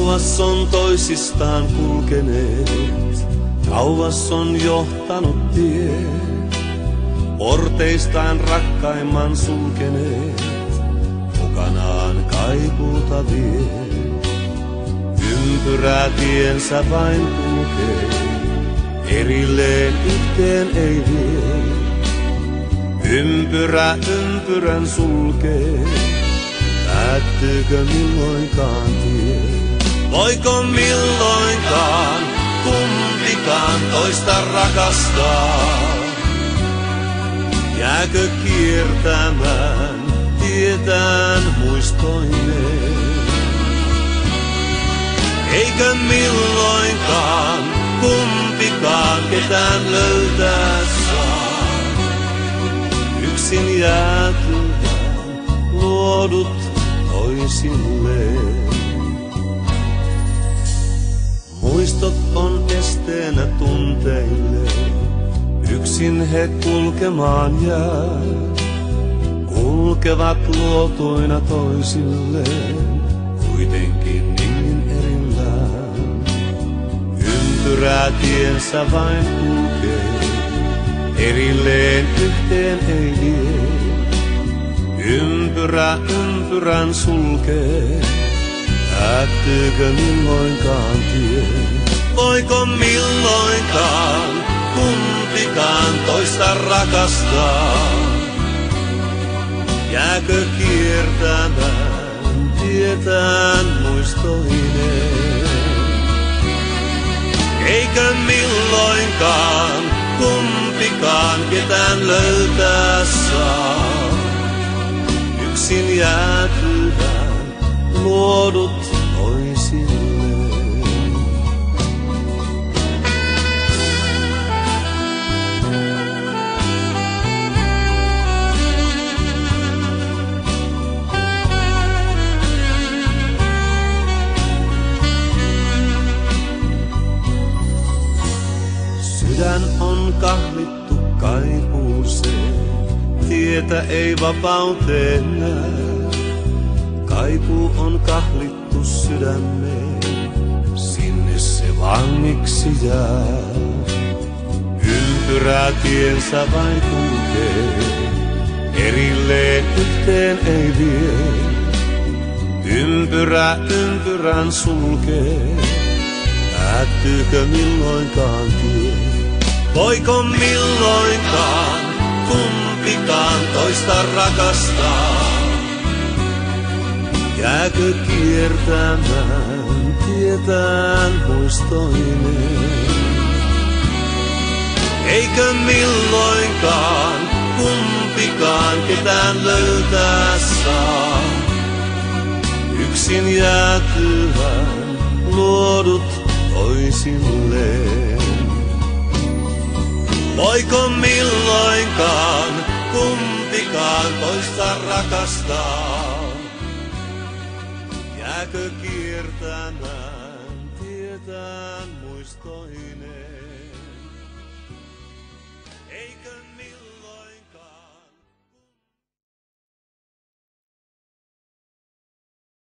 Kauas on toisistaan kulkeneet, kauas on johtanut tie. Porteistaan rakkaimman sulkeneet, mukanaan kaipuuta vie. Ympyrää tiensä vain kulkee, erilleen yhteen ei vie. Ympyrä ympyrän sulkee, päättyykö milloinkaan tie? Voiko milloinkaan kumpikaan toista rakastaa? Jääkö kiertämään tietään muistoineen? Eikö milloinkaan kumpikaan ketään löytää saa? Yksin jäätyvään luodut toisilleen. Muistot on esteenä tunteille, yksin he kulkemaan jää. Kulkevat luotuina toisilleen, kuitenkin niin erillään. Ympyrää tiensä vain kulkee, erilleen yhteen ei vie. Ympyrä ympyrän sulkee, päättyykö milloinkaan tie? Voiko milloinkaan kumpikaan toista rakastaa? Jääkö kiertämään tietään muistoineen? Eikö milloinkaan kumpikaan ketään löytää saa? Yksin jäätyvään luodut toisilleen. Sydän on kahlittu kaipuuseen, tietä ei vapauteen näe. Kaipuu on kahlittu sydämeen, sinne se vangiksi jää. Ympyrää tiensä vain kulkee, erilleen yhteen ei vie. Ympyrä ympyrän sulkee, päättyykö milloinkaan tie? Voiko milloinkaan kumpikaan toista rakastaa? Jääkö kiertämään tietään muistoineen? Eikö milloinkaan kumpikaan ketään löytää saa? Yksin jäätyvään luodut toisilleen. Voiko milloinkaan kumpikaan toista rakastaa? Jääkö kiertämään tietään muistoineen?